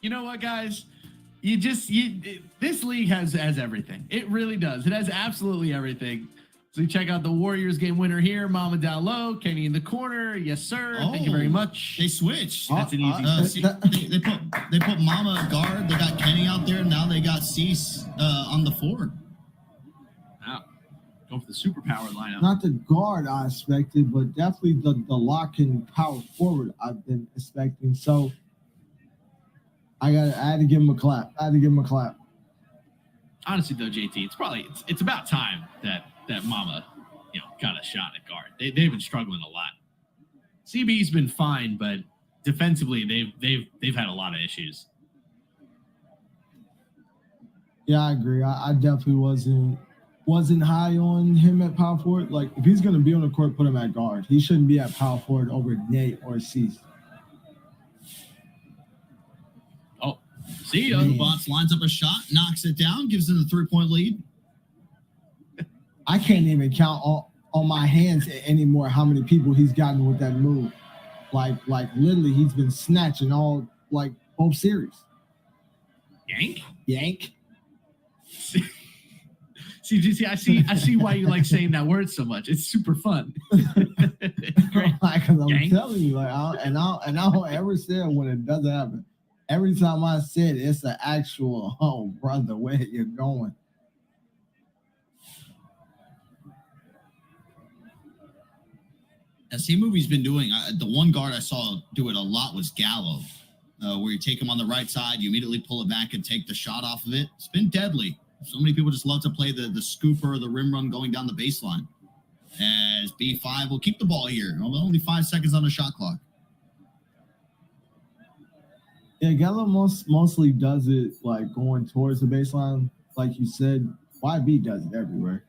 You know what, guys? This league has everything. It really does. It has absolutely everything. So you check out the Warriors game winner here, Mama down low, Kenny in the corner. Yes, sir. Thank you very much. They switched. That's an easy. They put Mama at guard. They got Kenny out there. Now they got Cease on the floor. Wow. Going for the superpower lineup. Not the guard I expected, but definitely the lock and power forward I've been expecting. So I had to give him a clap. Honestly, though, JT, it's about time that Mama, got a shot at guard. They've been struggling a lot. CB's been fine, but defensively they've had a lot of issues. Yeah, I agree. I definitely wasn't high on him at power forward. Like, if he's going to be on the court, put him at guard. He shouldn't be at power forward over Nate or Cease. Oh, see, Bots lines up a shot, knocks it down, gives them the 3-point lead. I can't even count on my hands anymore how many people he's gotten with that move. Like literally, he's been snatching all both series. Yank. See, GC, I see why you like saying that word so much. It's super fun. Great. I'm telling you, I don't ever say it when it doesn't happen. Every time I said it, it's an actual, oh brother, where you're going. Same move he's been doing. The one guard I saw do it a lot was Gallo, where you take him on the right side, you immediately pull it back and take the shot off of it. It's been deadly. So many people just love to play the scooper or the rim run going down the baseline. As B5 will keep the ball here. Only 5 seconds on the shot clock. Yeah, Gallo mostly does it going towards the baseline. Like you said, YB does it everywhere.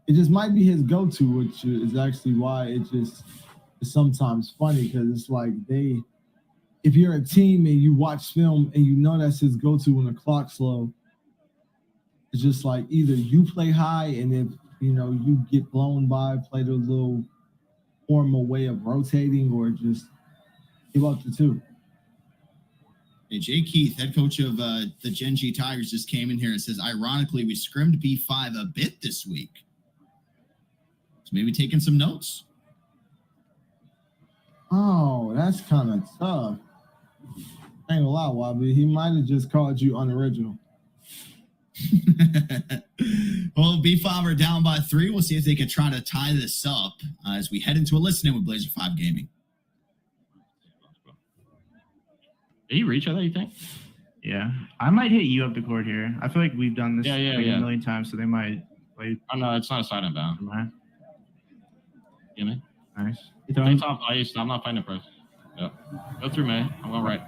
It just might be his go-to, which is actually why it just is sometimes funny, because it's like if you're a team and you watch film and you know that's his go-to when the clock's low, it's just like either you play high and if you get blown by, play the little formal way of rotating, or just give up the two. Hey, Jay Keith, head coach of the Gen G Tigers, just came in here and says, ironically, we scrimmed B5 a bit this week. So maybe taking some notes. Oh, that's kind of tough. I ain't gonna lie, Wabi. He might have just called you unoriginal. Well, B5 are down by 3. We'll see if they can try to tie this up as we head into a listen-in with Blazer 5 Gaming. Did he reach other, you think? Yeah. I might hit you up the court here. I feel like we've done this a million times, so they might play. Oh, no, it's not a side and bound. Give me. Nice. I'm not playing the press. Yep. Go through me. I'm going right.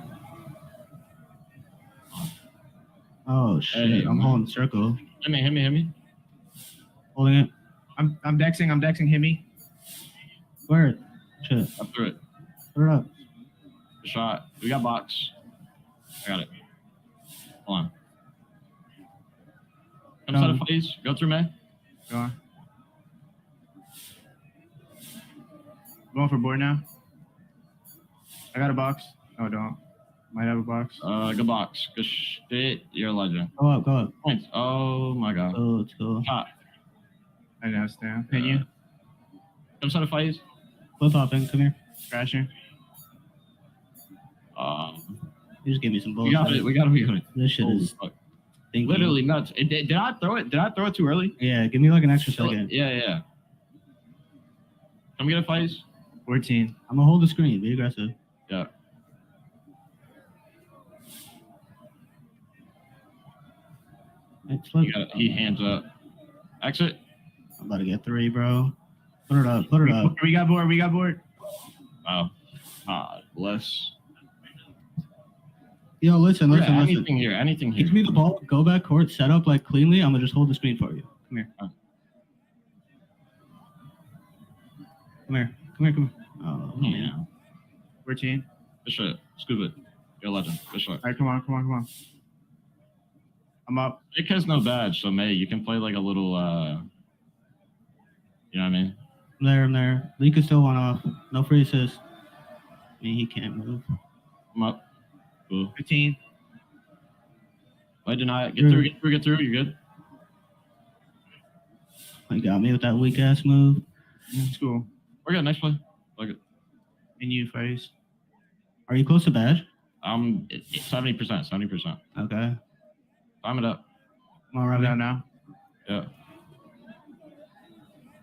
Oh, shit. Hey, I'm holding circle. Hit me. Holding it. I'm dexing, hit me. Where? Shit. Up through it. Throw it up. Good shot. We got box. I got it. Hold on. Come side of phase. Go through me. Go on. Going for board now. I got a box. Oh, I don't. Might have a box. Good box. Good shit. You're a legend. Go up. Points. Oh my god. Let's go. Shot. I know, stand. Pin you. Come side of phase. Flip hopping. Come here. Crasher. You just give me some bullshit. We got it. This shit is literally nuts. Did I throw it? Did I throw it too early? Yeah, give me like an extra second. Yeah. Come get a phase. 14. I'm gonna hold the screen. Be aggressive. Yeah. He hands up. Exit. I'm about to get 3, bro. Put it up. We got board. Wow. God bless. Yo, listen. Anything here. Give me the ball. Go back court. Set up cleanly. I'm gonna just hold the screen for you. Come here. Come here. Oh, yeah. 14. Good shit. Scoop it. You're a legend. Good shot. All right, come on. I'm up. Nick has no badge, so May, you can play like a little, you know what I mean? I'm there. Link is still one off. No free assist. I mean, he can't move. I'm up. Cool. 15. Why didn't I get through? Get through. You're good. You got me with that weak ass move. It's cool. We're good. Next play. Like it. And you, Face. Are you close to badge? 70%. 70%. Okay. Time it up. Come on, Run Robbie. down now. Yeah.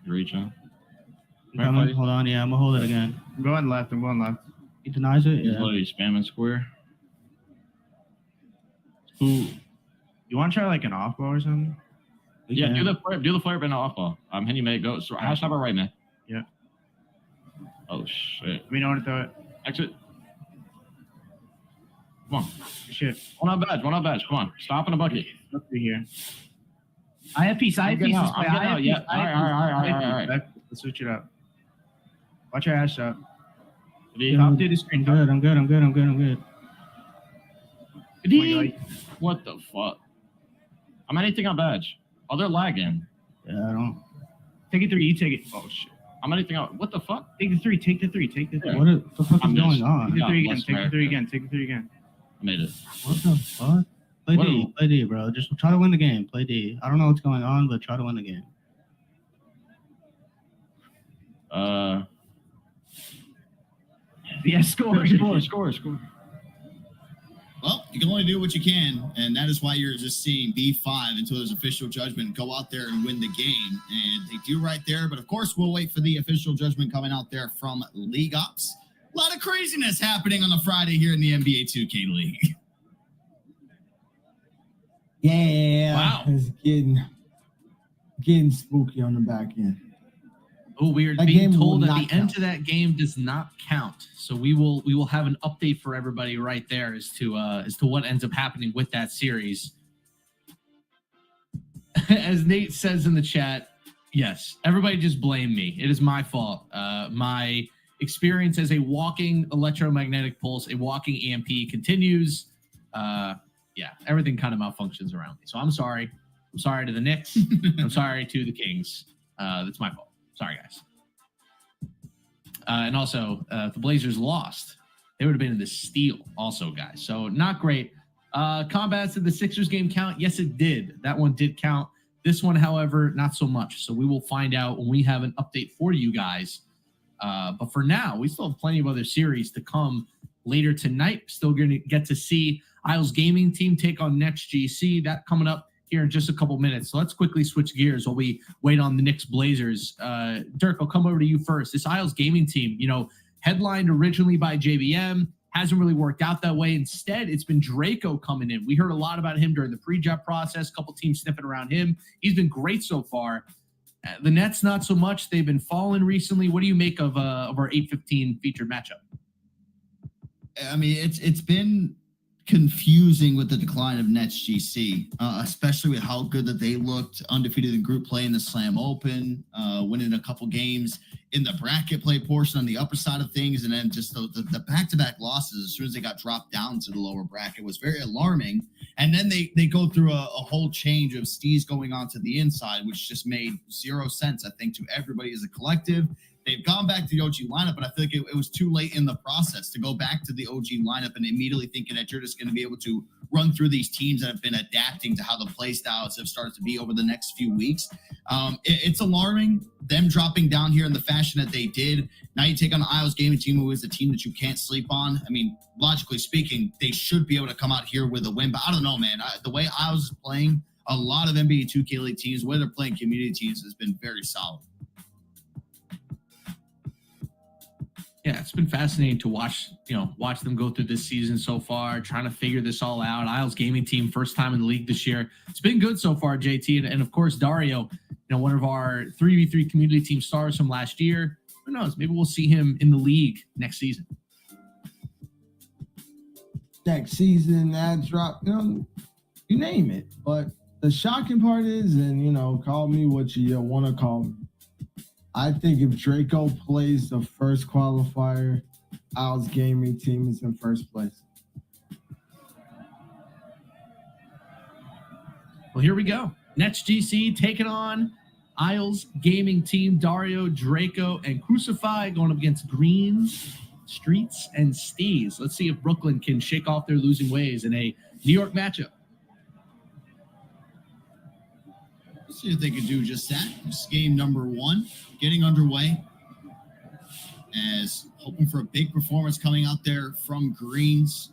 You reach out. I'm coming. Hold on. Yeah, I'm gonna hold it again. I'm going left. He denies it. He's Yeah. literally spamming square. Who? You want to try like an off ball or something? We Yeah, can. do the flare, but not off ball. I'm hitting mate. Go. So, hash number right, man. Yeah. Oh shit. We know when to throw it. Exit. Come on. Shit. One on badge. Come on. Stop in a bucket. Look through here. I have piece. I'm getting out. Yeah. All right. Let's switch it up. Watch your ass shot. D. Hop through the screen. I'm good. D. What the fuck? I'm anything on badge. Oh, they're lagging. Yeah, I don't. Take it 3. You take it. Oh shit. I'm anything on. What the fuck? Take the 3. Take the 3. Take the 3. What the fuck I'm is going just- on? Take the 3 again. Bless Take the 3 America. again. Take the 3 again. I made it. What the fuck? Play What D. Play D, bro. Just try to win the game. Play D. I don't know what's going on, but try to win the game. Yeah, score. Score. Well, you can only do what you can, and that is why you're just seeing B5 until there's official judgment. Go out there and win the game, and they do right there. But of course, we'll wait for the official judgment coming out there from League Ops. A lot of craziness happening on a Friday here in the NBA 2K League. Yeah. Wow. It's getting spooky on the back end. Oh, we are That being game will told that not the end count. to that game does not count. So we will have an update for everybody right there as to what ends up happening with that series. As Nate says in the chat, yes, everybody just blame me. It is my fault. My experience as a walking electromagnetic pulse, a walking EMP continues. Yeah, everything kind of malfunctions around me. So I'm sorry. I'm sorry to the Knicks. I'm sorry to the Kings. That's my fault. Sorry, guys. And also, if the Blazers lost, they would have been in the steal also, guys. So not great. Combats did the Sixers game count? Yes, it did. That one did count. This one, however, not so much. So we will find out when we have an update for you guys. But for now, we still have plenty of other series to come later tonight. Still going to get to see Isles Gaming Team take on NetsGC. That coming up here in just a couple minutes. So let's quickly switch gears while we wait on the Knicks Blazers. Dirk, I'll come over to you first. This Isles Gaming Team, headlined originally by JBM, hasn't really worked out that way. Instead, it's been Draco coming in. We heard a lot about him during the pre-jump process, a couple teams sniffing around him. He's been great so far. The Nets, not so much. They've been falling recently. What do you make of our 8-15 featured matchup? I mean, it's been confusing with the decline of NetsGC, especially with how good that they looked, undefeated in group play in the Slam Open, winning a couple games in the bracket play portion on the upper side of things, and then just the back-to-back losses as soon as they got dropped down to the lower bracket was very alarming. And then they go through a whole change of Steez going on to the inside, which just made zero sense, I think, to everybody as a collective. They've gone back to the OG lineup, but I feel like it was too late in the process to go back to the OG lineup and immediately thinking that you're just going to be able to run through these teams that have been adapting to how the play styles have started to be over the next few weeks. It's alarming, them dropping down here in the fashion that they did. Now you take on the Isles Gaming Team, who is a team that you can't sleep on. I mean, logically speaking, they should be able to come out here with a win, but I don't know, man. The way Isles is playing, a lot of NBA 2K League teams, whether they're playing community teams, has been very solid. Yeah, it's been fascinating to watch them go through this season so far, trying to figure this all out. Isles Gaming Team, first time in the league this year. It's been good so far, JT. And of course, Dario, one of our 3v3 community team stars from last year. Who knows? Maybe we'll see him in the league next season. Next season, that drop, you name it. But the shocking part is, and, call me what you want to call me. I think if Draco plays the first qualifier, Isles Gaming Team is in first place. Well, here we go. NetsGC taking on Isles Gaming Team. Dario, Draco, and Crucify going up against Greens Streets and Stees. Let's see if Brooklyn can shake off their losing ways in a New York matchup. Let's see if they can do just that. This is game number 1, getting underway. As hoping for a big performance coming out there from Greens.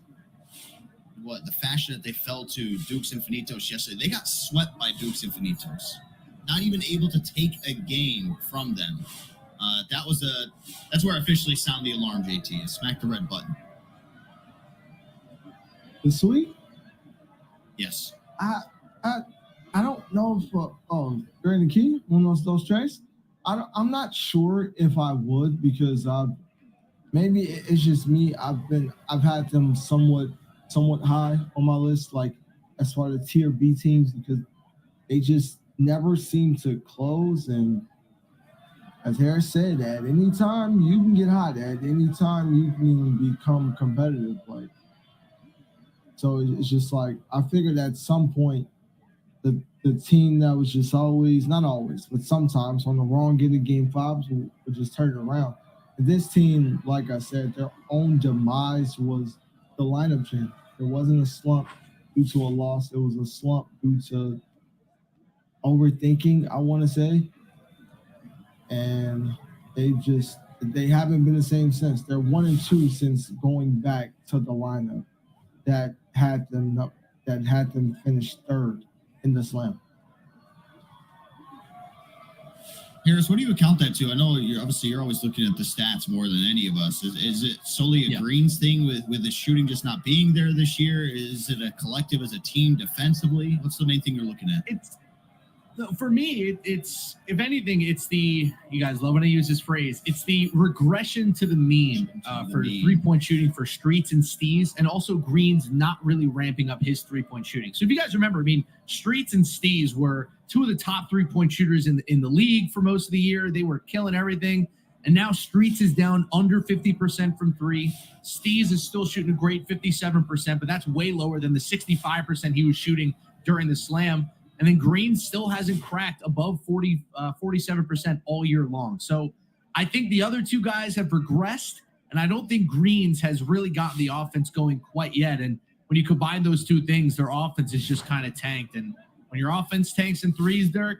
The fashion that they fell to Dukes Infinitos yesterday. They got swept by Dukes Infinitos. Not even able to take a game from them. That's where I officially sound the alarm, JT. And smack the red button. The sweep? Yes. I don't know if during the key one of those trades. I'm not sure if I would, because maybe it's just me. I've had them somewhat high on my list, like as far as the tier B teams, because they just never seem to close. And as Harris said, at any time you can get hot, at any time you can become competitive. Like, so it's just like, I figured at some point the team that was just always, not always, but sometimes on the wrong end of game 5s would just turn it around. And this team, like I said, their own demise was the lineup change. It wasn't a slump due to a loss. It was a slump due to overthinking, I want to say. And they haven't been the same since. They're 1-2 since going back to the lineup that had them finish third in the slam. Harris, what do you account that to? I know you're always looking at the stats more than any of us. Is it solely a Greens thing with the shooting just not being there this year? Is it a collective as a team defensively? What's the main thing you're looking at? For me, it's if anything, it's you guys love when I use this phrase, it's the regression to the mean for 3-point shooting for Streets and Stees, and also Greens not really ramping up his 3-point shooting. So if you guys remember, I mean, Streets and Stees were 2 of the top 3-point shooters in the league for most of the year. They were killing everything. And now Streets is down under 50% from 3. Stees is still shooting a great 57%, but that's way lower than the 65% he was shooting during the slam. And then Green still hasn't cracked above 47% all year long. So I think the other two guys have regressed, and I don't think Greens has really gotten the offense going quite yet. And when you combine those two things, their offense is just kind of tanked. And when your offense tanks in threes, Dirk,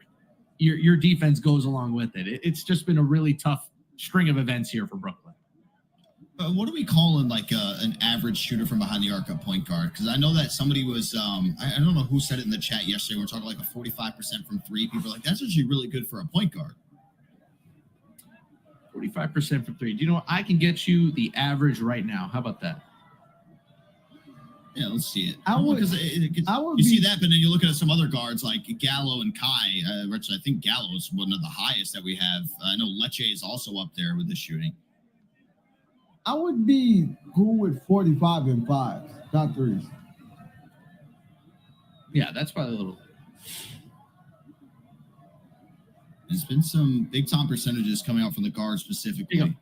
your defense goes along with it. It's just been a really tough string of events here for Brooklyn. What do we call an average shooter from behind the arc at point guard? Because I know that somebody was, I don't know who said it in the chat yesterday. We're talking like a 45% from 3. People are like, that's actually really good for a point guard. 45% from 3. Do you know what? I can get you the average right now. How about that? Yeah, let's see it. You see that, but then you're looking at some other guards like Gallo and Kai. Which I think Gallo is one of the highest that we have. I know Lecce is also up there with the shooting. I would be cool with 45 and 5, not 3s. Yeah, that's probably a little. There's been some big time percentages coming out from the guards specifically.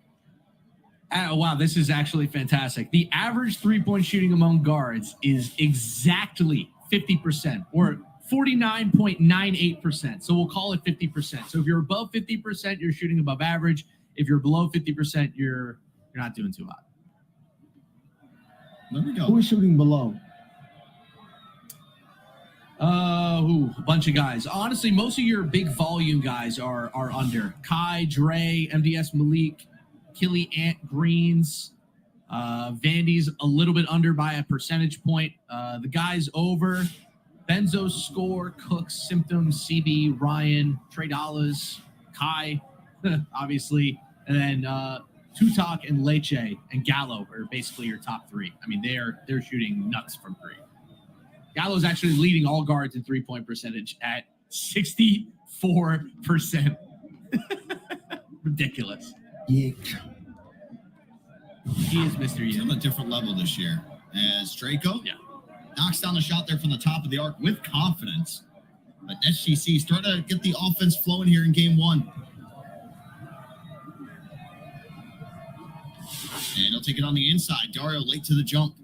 Wow, this is actually fantastic. The average 3-point shooting among guards is exactly 50%, or 49.98%. So we'll call it 50%. So if you're above 50%, you're shooting above average. If you're below 50%, you're not doing too hot. There we go. Who is shooting below? A bunch of guys. Honestly, most of your big volume guys are under. Kai, Dre, MDS, Malik, Killy, Ant, Greens. Vandy's a little bit under by a percentage point. The guys over: Benzo, Score, Cooks, Symptoms, CB, Ryan, Trey Dollars, Kai, obviously, and then Tutok and Lecce and Gallo are basically your top 3. I mean, they're shooting nuts from 3. Gallo's actually leading all guards in 3-point percentage at 64%. Ridiculous. Yick. He is Mr. He's Yick. on a different level this year. As Draco knocks down the shot there from the top of the arc with confidence. But NetsGC starting to get the offense flowing here in game 1. And he'll take it on the inside. Dario late to the jump.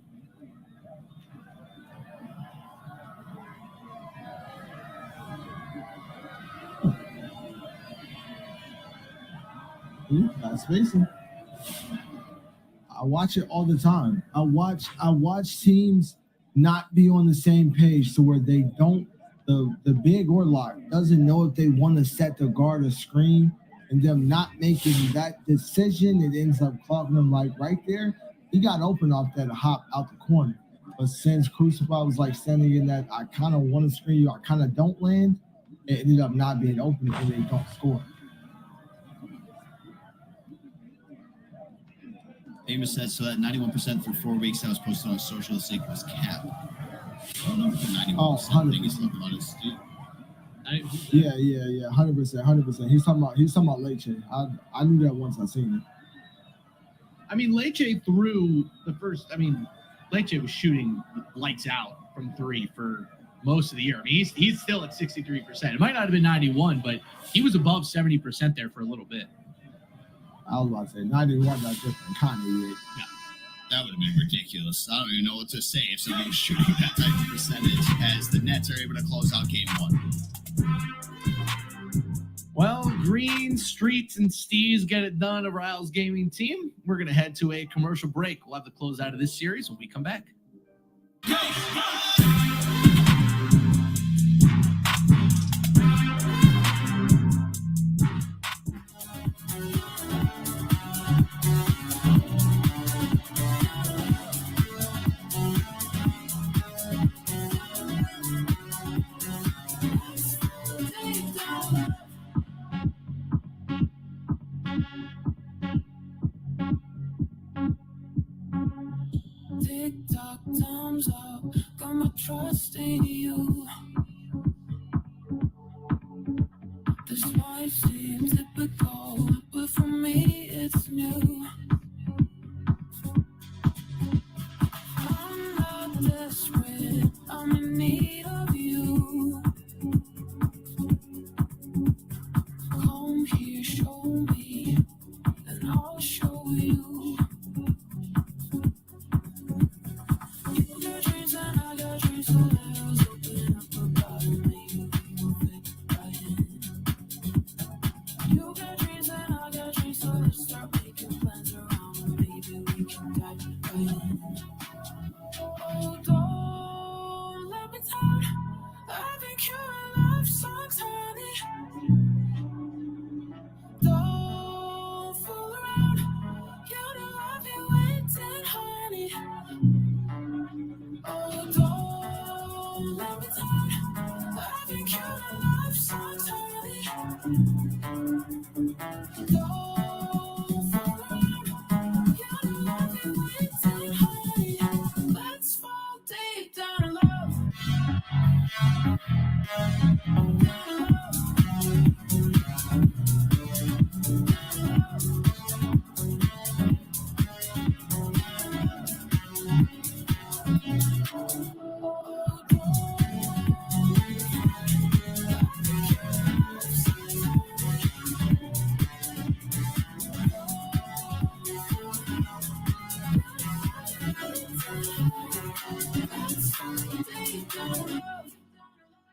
Nice spacing. I watch it all the time. I watch teams not be on the same page to where they don't the big or lock doesn't know if they want to set the guard or screen, and them not making that decision. It ends up clogging them like right there. He got open off that hop out the corner. But since Crucified was like standing in that, I kind of want to screen you, I kind of don't land, it ended up not being open and they don't score. Amos says, so that 91% through 4 weeks that was posted on social this week was cap. I don't know if the 91% thing is looking honest. Yeah, 100%. He's talking about Leche. I knew that once I seen it. I mean, Leche threw the first. I mean, Leche was shooting lights out from 3 for most of the year. I mean, he's still at 63%. It might not have been 91, but he was above 70% there for a little bit. I was about to say 91. That's different kind of weird. Yeah. That would have been ridiculous. I don't even know what to say if somebody was shooting that type of percentage as the Nets are able to close out game 1. Well, Green, Streets, and Steez get it done, a Riles Gaming team. We're going to head to a commercial break. We'll have the close out of this series when we come back. Tick-tock, time's up, got my trust in you. This might seem typical, but for me it's new. I'm not desperate, I'm in need of you. Come here, show me, and I'll show you.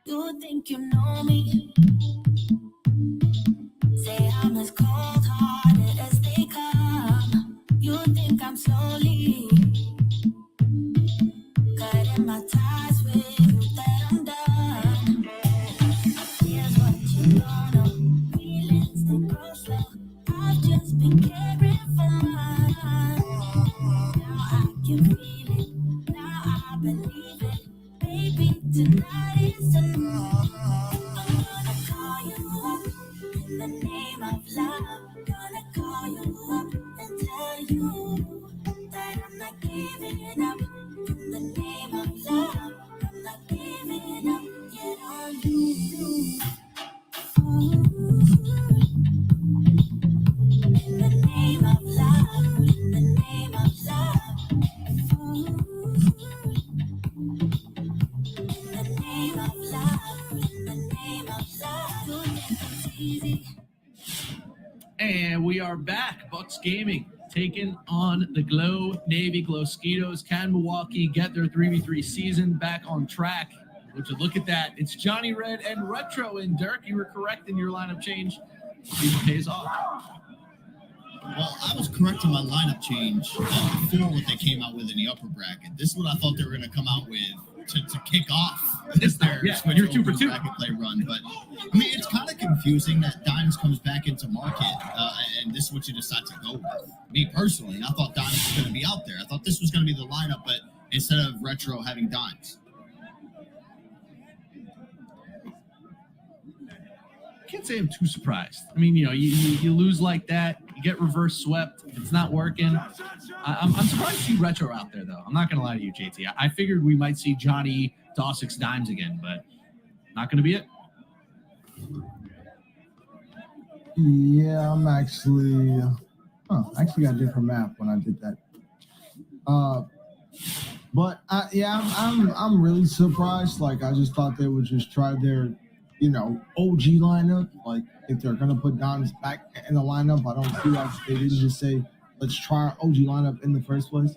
You think you know me? Say I'm as cold-hearted as they come. You think I'm slowly cutting my ties with you, that I'm done. Here's what you don't know. Feelings they grow slow. I've just been caring for mine. Now I can feel it. Now I believe it. Baby, tonight is the night. I'm gonna call you up in the name of love. Gonna call you up and tell you that I'm not giving up. In the name of love, I'm not giving up yet on you. In the name of love, in the name of love. And we are back. Bucks Gaming taking on the Glow Navy Glowsquitos. Can Milwaukee get their 3v3 season back on track? Would you look at that? It's Johnny Red and Retro. And Dirk, you were correct in your lineup change. See what pays off. Well, I was correct in my lineup change before what they came out with in the upper bracket. This is what I thought they were going to come out with to kick off their switch you're 2 for over 2. bracket play run. But I mean, it's kind of confusing that Dimes comes back into market, and this is what you decide to go with. Me personally, I thought Dimes was going to be out there. I thought this was going to be the lineup, but instead of Retro having Dimes. I can't say I'm too surprised. I mean, you know, you lose like that, you get reverse swept. It's not working. I'm surprised to see Retro out there, though. I'm not going to lie to you, JT. I figured we might see Johnny Dawsix Dimes again, but not going to be it. Yeah, I'm actually got a different map when I did that. But I'm really surprised. Like, I just thought they would just try their, you know, OG lineup. Like, if they're gonna put Dimes back in the lineup, I don't see why they didn't just say, let's try our OG lineup in the first place.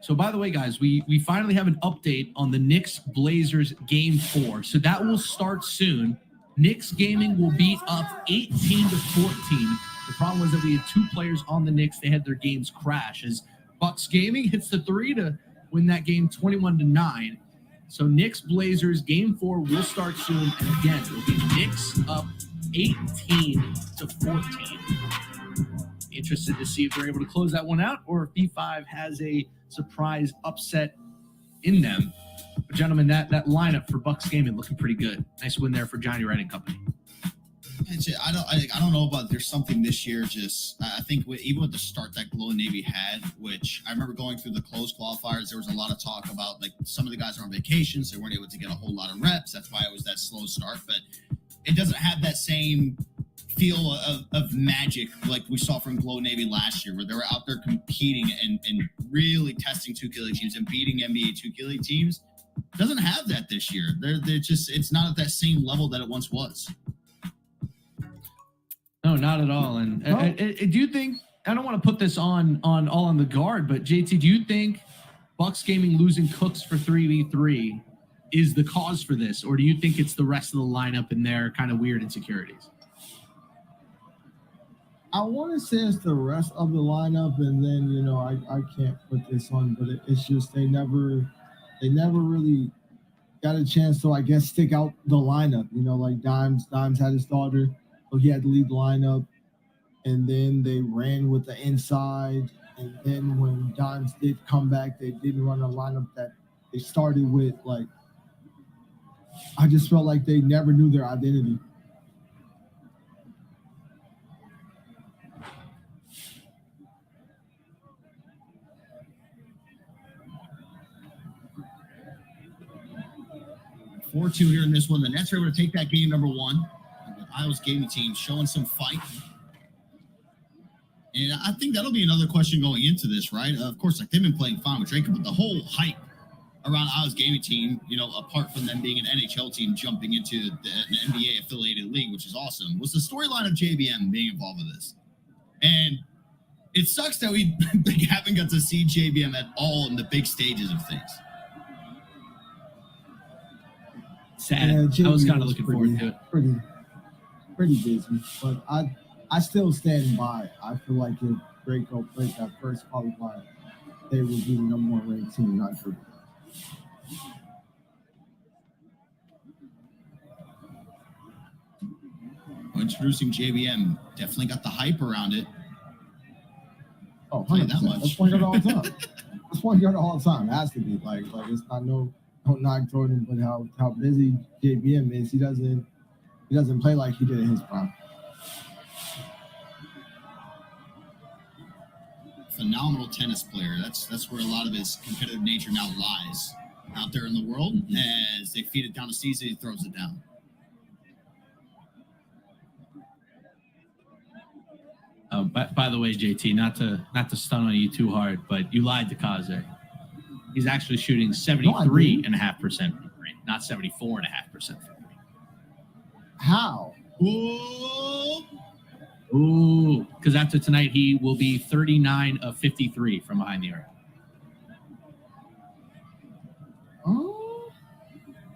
So, by the way, guys, we finally have an update on the Knicks Blazers Game 4. So that will start soon. Knicks Gaming will be up 18 to 14. The problem was that we had 2 players on the Knicks. They had their games crash as Bucks Gaming hits the 3 to win that game 21 to 9. So Knicks Blazers Game 4 will start soon, and again, it'll be Knicks up 18 to 14. Interested to see if they're able to close that one out, or if B5 has a surprise upset in them. But gentlemen, that lineup for Bucks Gaming looking pretty good. Nice win there for Johnny Wright and company. I don't know about there's something this year. Just I think even with the start that Glow Navy had, which I remember going through the closed qualifiers, there was a lot of talk about like some of the guys are on vacations, they weren't able to get a whole lot of reps. That's why it was that slow start. But it doesn't have that same feel of magic like we saw from Glow Navy last year, where they were out there competing and really testing 2K League teams and beating NBA 2K League teams. It doesn't have that this year. They're just it's not at that same level that it once was. No, not at all. And do you think, I don't want to put this on all on the guard, but JT, do you think Bucks Gaming losing Cooks for 3v3 is the cause for this? Or do you think it's the rest of the lineup and their kind of weird insecurities? I want to say it's the rest of the lineup, and then, you know, I can't put this on, but it's just they never really got a chance to, I guess, stick out the lineup. You know, like Dimes had his daughter, so he had to leave the lineup, and then they ran with the inside, and then when Dimes did come back, they didn't run a lineup that they started with. Like, I just felt like they never knew their identity. (4-2) here in this one. The Nets are able to take that game number 1. Iowa's gaming team showing some fight. And I think that'll be another question going into this, right? Of course, like they've been playing fine with Draco, but the whole hype around Iowa's gaming team, you know, apart from them being an NHL team jumping into an NBA affiliated league, which is awesome, was the storyline of JBM being involved with this. And it sucks that we haven't got to see JBM at all in the big stages of things. Sad. Yeah, I was kind of looking forward to it. Pretty busy, but I still stand by. I feel like if Draco played that first qualifier, they would be the number 1 ranked team, not Drew. Well, introducing JBM definitely got the hype around it. Oh, Play that 100%. much. That's point guard all the time. That's point guard all the time. It has to be like it's not no knock toward him, but how busy JBM is. He doesn't play like he did in his prime. Phenomenal tennis player. That's where a lot of his competitive nature now lies out there in the world. As they feed it down to Caesar, he throws it down. By the way, JT, not to stun on you too hard, but you lied to Kaze. He's actually shooting 73.5% from three, not 74.5% from three. How? Ooh, because after tonight, he will be 39 of 53 from behind the arc.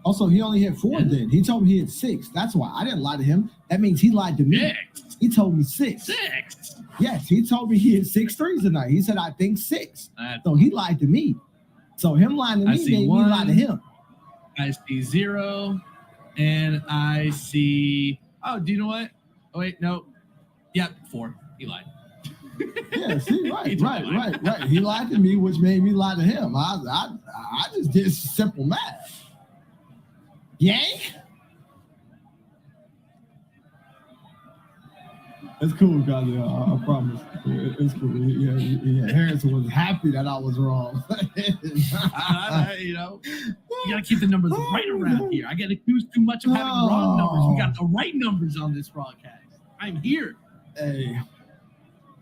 Oh, Also, he only hit 4 then. He told me he hit 6. That's why. I didn't lie to him. That means he lied to me. 6. He told me 6. 6. Yes, he told me he hit 6 threes tonight. He said, I think 6. That's- So he lied to me. So him lying to I me see made me 1. lie to him. I see 0. And I see. Oh, do you know what? Oh, wait, no. Yep, 4. He lied. Yeah, see, He right. did lie. He lied to me, which made me lie to him. I just did simple math. Yank. It's cool, guys. I promise. It's cool. Yeah. Harrison was happy that I was wrong. You know, you gotta keep the numbers right around here. I get accused too much of having wrong numbers. We got the right numbers on this broadcast. I'm here. Hey,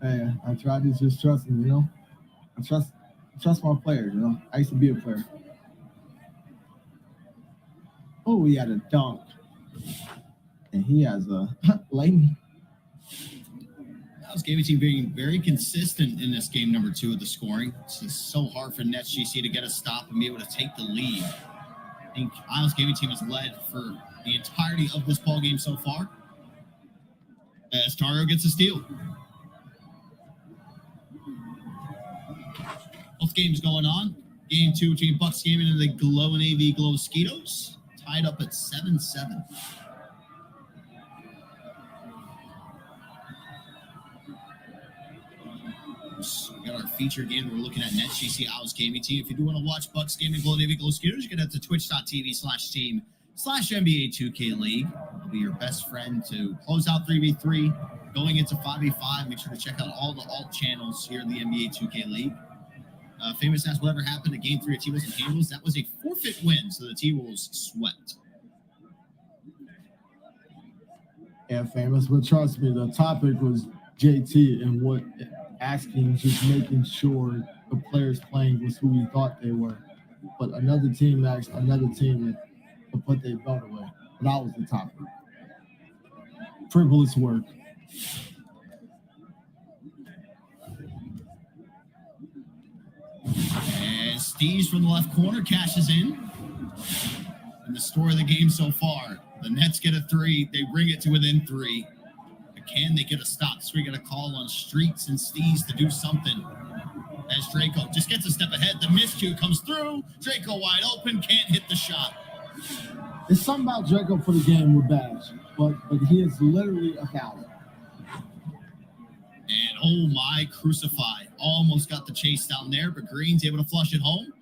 I try to just trust him, you know. I trust my players, you know. I used to be a player. Oh, he had a dunk. And he has a lane. Dallas Gaming team being very consistent in this game number 2 of the scoring. It's just so hard for NetsGC to get a stop and be able to take the lead. I think Isles Gaming team has led for the entirety of this ball game so far. As Dario gets a steal. Both games going on. Game 2 between Bucks Gaming and the Glow and AV Glow Mosquitoes. Tied up at 7-7. We got our feature game. We're looking at NetsGC Owls Gaming Team. If you do want to watch Bucks Gaming, Glow Navy, Glow Scooters, you can head to twitch.tv/team/NBA 2K League. I'll be your best friend to close out 3v3, going into 5v5. Make sure to check out all the alt channels here in the NBA 2K League. Famous asks, whatever happened to Game 3 at T-Wolves and Handles? That was a forfeit win, so the T-Wolves swept. Yeah, famous. But trust me, the topic was JT and what asking, just making sure the players playing was who we thought they were. But another team asked another team to put their belt away. That was the topic. Frivolous work. And Steves from the left corner cashes in. And the story of the game so far, the Nets get a 3. They bring it to within 3. But can they get a stop? So we get a call on Streets and Steves to do something. As Draco just gets a step ahead. The miscue comes through. Draco wide open. Can't hit the shot. It's something about Draco for the game with Badge. But he is literally a coward. And oh my, Crucify. Almost got the chase down there, but Green's able to flush it home.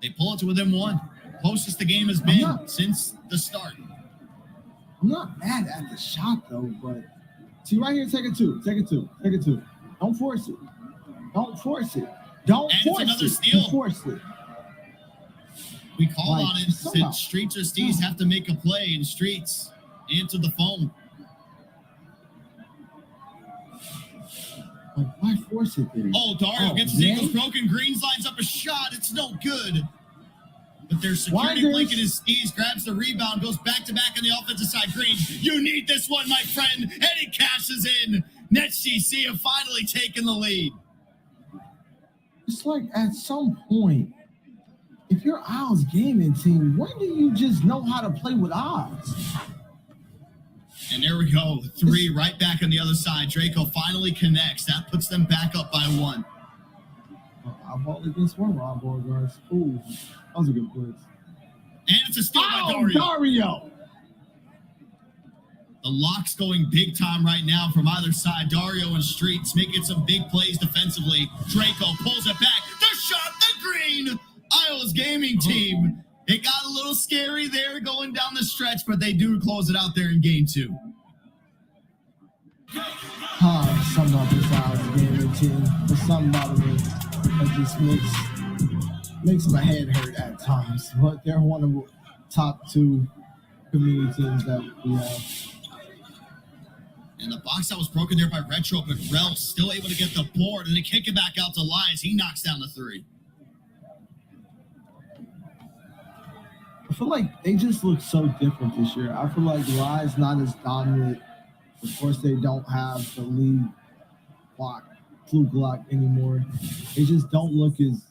They pull it to within 1. Closest the game has been since the start. I'm not mad at the shot though, but see right here, take it 2. Don't force it. Don't force it. And it's another steal. Don't force it. We call Like, on it somehow. since Streets or Steves have to make a play, and Streets answer the phone. Like, why force it there? Oh, Dario gets his man. ankles broken. Greens lines up a shot. It's no good. But their Why security there's- blanket is Steves, grabs the rebound, goes back to back on the offensive side. Green, you need this one, my friend. And he cashes in. NetsGC have finally taken the lead. It's like at some point, if you're Owls gaming team, when do you just know how to play with odds? And there we go. 3 right back on the other side. Draco finally connects. That puts them back up by 1. Eyeball against one, eyeball guards. Ooh, that was a good blitz. And it's a steal by Oh, Dario. Dario! The lock's going big time right now from either side. Dario and Streets making some big plays defensively. Draco pulls it back. The shot, the green. Isles Gaming Team. It got a little scary there going down the stretch, but they do close it out there in game 2. Something about this Owls gaming team. There's something about it that just makes my head hurt at times. But they're one of the top 2 community teams that we have. And the box that was broken there by Retro, but Rel still able to get the board, and they kick it back out to Lions. He knocks down the 3. I feel like they just look so different this year. I feel like Lies not as dominant. Of course, they don't have the lead block, fluke block anymore. They just don't look as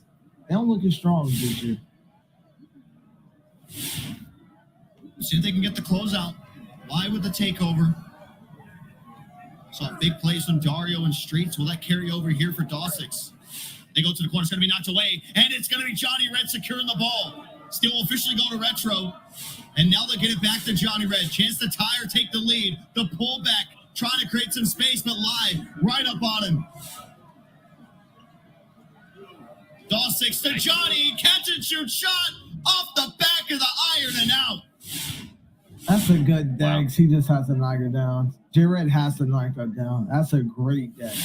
strong this year. See if they can get the closeout. Why with the takeover? Saw big plays from Dario and Streets. Will that carry over here for Dawsix? They go to the corner. It's going to be knocked away. And it's going to be Johnny Red securing the ball. Still will officially go to Retro. And now they get it back to Johnny Red. Chance to tie or take the lead. The pullback. Trying to create some space, but live. Right up on him. Dawsix to Johnny. Catch and shoot shot. Off the back of the iron and out. That's a good Dags. He just has to knock it down. J-Red has to knock that down. That's a great Dag.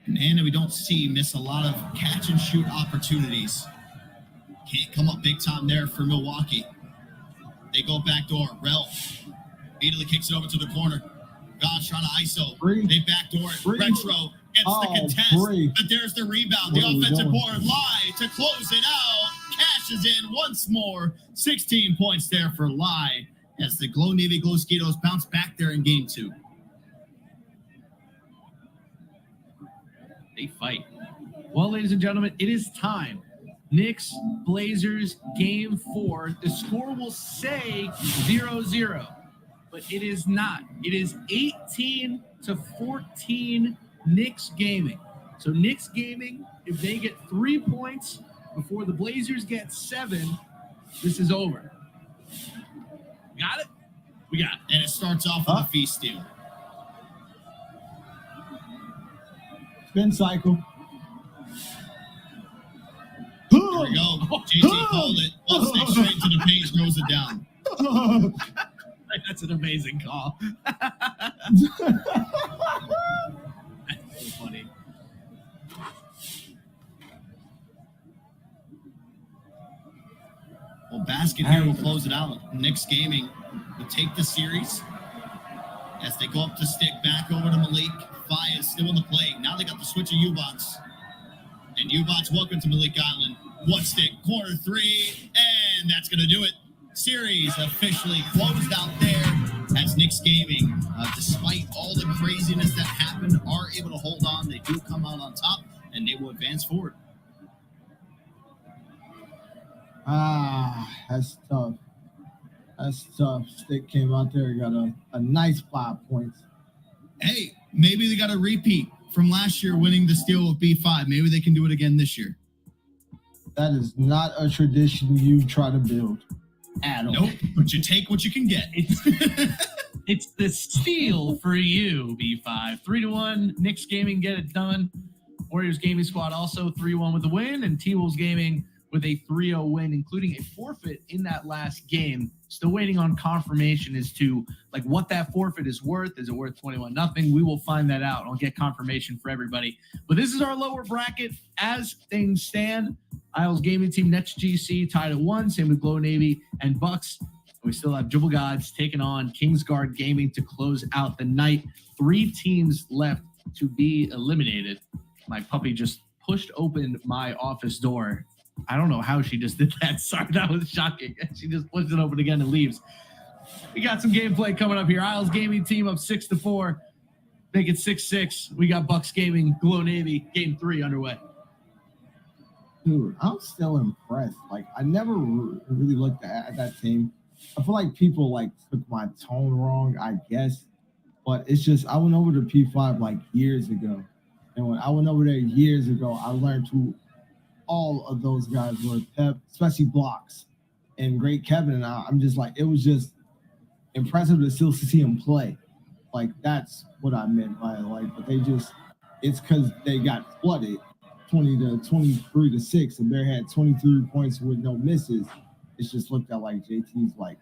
Man, we don't see miss a lot of catch and shoot opportunities. Can't come up big time there for Milwaukee. They go backdoor. Rel immediately kicks it over to the corner. Gosh, trying to ISO. They backdoor it. Retro gets the contest. But there's the rebound. The offensive board. Lai to close it out. Cashes in once more. 16 points there for Lai as the Glow Navy Glow Skeetos bounce back there in game 2. They fight. Well, ladies and gentlemen, it is time. Knicks, Blazers, game 4. The score will say 0-0, but it is not. It is 18-14 Knicks Gaming. So Knicks Gaming, if they get 3 points before the Blazers get 7, this is over. Got it? We got it. And it starts off with a feast steal. Spin cycle. Here we go. JT called it. One stick straight to the page, throws it down. That's an amazing call. That's so funny. Well, Basket here will close it out. Knicks Gaming will take the series as they go up to stick back over to Malik. Fi is still in the play. Now they got the switch of U-Bots. And U-Bots, welcome to Malik Island. One stick, corner 3, and that's going to do it. Series officially closed out there as Knicks Gaming, despite all the craziness that happened, are able to hold on. They do come out on top, and they will advance forward. That's tough. That's tough. Stick came out there, got a nice 5 points. Hey, maybe they got a repeat from last year winning the steal with B5. Maybe they can do it again this year. That is not a tradition you try to build at all. Nope, but you take what you can get. It's the steal for you, B5. 3-1. Knicks Gaming get it done. Warriors Gaming Squad also 3-1 with the win, and T-Wolves Gaming with a 3-0 win, including a forfeit in that last game. Still waiting on confirmation as to like what that forfeit is worth. Is it worth 21-0? We will find that out. I'll get confirmation for everybody. But this is our lower bracket as things stand. Isles Gaming Team, NetsGC tied at 1. Same with Glow Navy and Bucks. We still have Dribble Gods taking on Kingsguard Gaming to close out the night. 3 teams left to be eliminated. My puppy just pushed open my office door. I don't know how she just did that. Sorry, that was shocking. She just pushed it open again and leaves. We got some gameplay coming up here. Isles Gaming Team up 6-4. Make it 6-6. We got Bucks Gaming, Glow Navy, game 3 underway. Dude, I'm still impressed. Like, I never really looked at that team. I feel like people like took my tone wrong, I guess. But it's just, I went over to P5 like years ago. And when I went over there years ago, I learned who all of those guys were. Pep, especially Blocks and Great Kevin. And I'm just like, it was just impressive to still see him play. Like, that's what I meant by like, but they just, it's because they got flooded 20-23-6, and Bear had 23 points with no misses. It just looked at like JT's like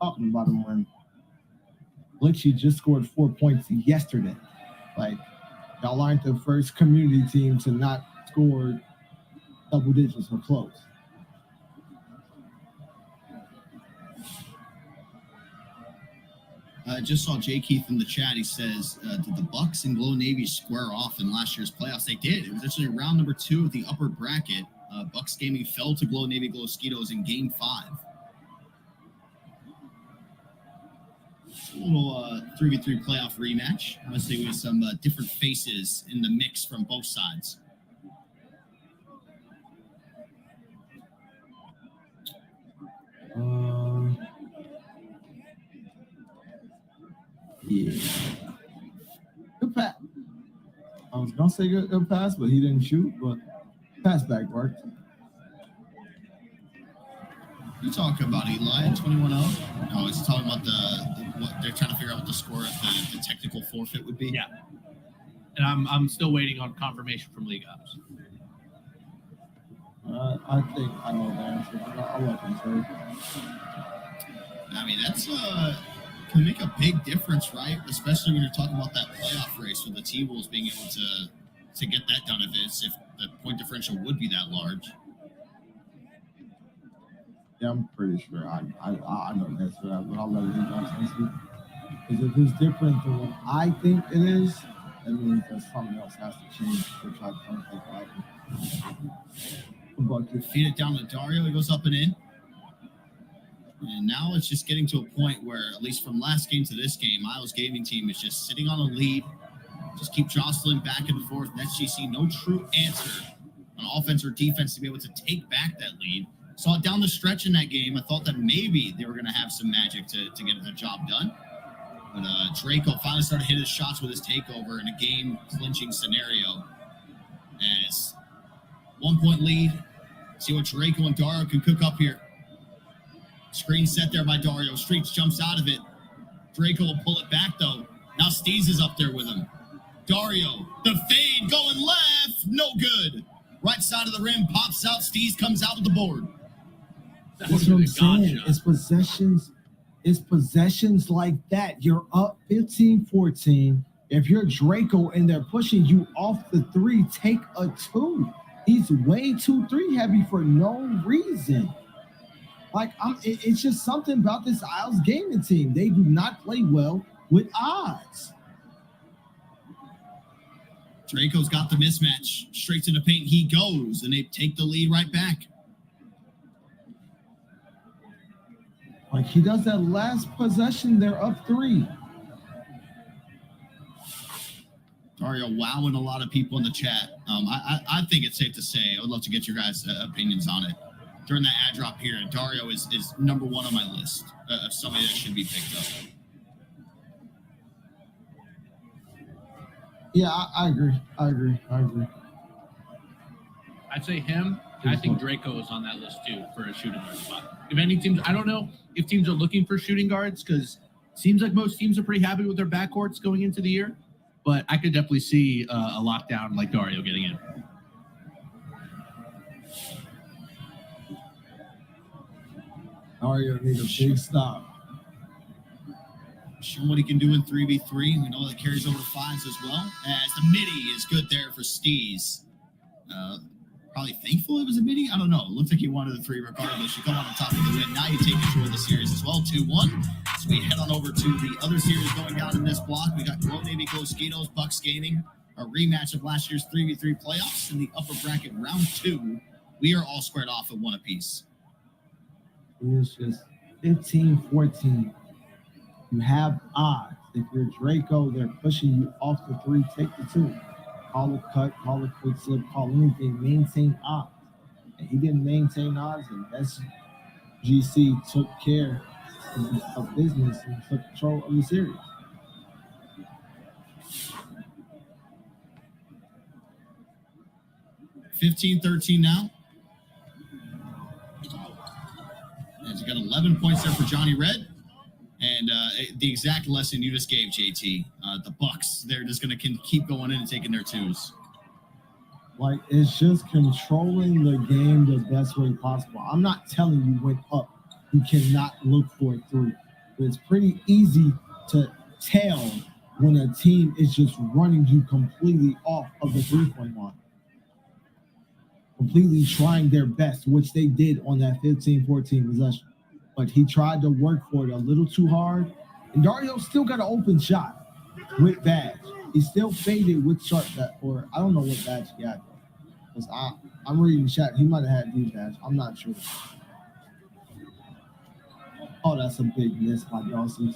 up and bottom when Glitchy just scored 4 points yesterday. Like, y'all aren't the first community team to not score double digits or close. I just saw Jay Keith in the chat. He says, did the Bucks and Glow Navy square off in last year's playoffs? They did. It was actually round number 2 of the upper bracket. Bucks Gaming fell to Glow Navy Glow Skeetos in game 5. A little 3v3 playoff rematch. Obviously with some different faces in the mix from both sides. Yeah. Good pass. I was gonna say good pass, but he didn't shoot. But pass back worked. You talking about Eli 21-0? No, it's talking about what they're trying to figure out what the score of the technical forfeit would be. Yeah. And I'm still waiting on confirmation from League Ops. I think I know the answer. I'll let him say. I mean, that's can make a big difference, right? Especially when you're talking about that playoff race with the T-Wolves being able to get that done if the point differential would be that large. Yeah, I'm pretty sure I know the answer to that, but I'll let him answer. Because if it's different than what I think it is, that means that something else has to change, which I don't think will happen. Feed it down to Dario. He goes up and in. And now it's just getting to a point where, at least from last game to this game, Isles Gaming team is just sitting on a lead. Just keep jostling back and forth. NetsGC, no true answer on offense or defense to be able to take back that lead. Saw it down the stretch in that game. I thought that maybe they were going to have some magic to get the job done. But Draco finally started hitting his shots with his takeover in a game-clinching scenario. As 1 point lead. See what Draco and Dario can cook up here. Screen set there by Dario. Streets jumps out of it. Draco will pull it back, though. Now Steez is up there with him. Dario, the fade going left. No good. Right side of the rim, pops out. Steez comes out with the board. That's what I'm saying. It's possessions like that. You're up 15-14. If you're Draco and they're pushing you off the three, take a two. He's way too three heavy for no reason. Like, it's just something about this Isles gaming team. They do not play well with odds. Draco's got the mismatch. Straight to the paint he goes, and they take the lead right back. Like, he does that last possession, they're up three. Dario wowing a lot of people in the chat. I think it's safe to say, I would love to get your guys' opinions on it. During that ad drop here, Dario is number one on my list of somebody that should be picked up. Yeah, I agree. I'd say him. I think Draco is on that list too for a shooting guard spot. If any teams, I don't know if teams are looking for shooting guards because it seems like most teams are pretty happy with their backcourts going into the year. But I could definitely see a lockdown like Dario getting in. Dario needs a big stop. Showing what he can do in 3v3. We know that carries over to fives as well. As the midi is good there for Steez. Probably thankful it was a midi. I don't know. It looks like he wanted the three regardless. You come on top of the win. Now you take control of the series as well. 2-1. So we head on over to the other series going down in this block. We got Glow Navy, Glow Mosquitoes, Bucks Gaming. A rematch of last year's 3v3 playoffs in the upper bracket round 2. We are all squared off at one apiece. It's just 15-14. You have odds. If you're Draco, they're pushing you off the three. Take the two. Call a cut, call a quick slip, call anything. Maintain odds. And he didn't maintain odds, and NetsGC took care of business and took control of the series. $15-13 now. As you got 11 points there for Johnny Red. And the exact lesson you just gave, JT. The Bucks, they're just going to keep going in and taking their twos. Like, it's just controlling the game the best way possible. I'm not telling you when up, you cannot look for a three. But it's pretty easy to tell when a team is just running you completely off of the three-point line. Completely trying their best, which they did on that 15-14 possession. But he tried to work for it a little too hard. And Dario still got an open shot with badge. He still faded with sharp badge, or I don't know what badge he had. Because I'm reading chat. He might have had D badge. I'm not sure. Oh, that's a big miss by Dawson.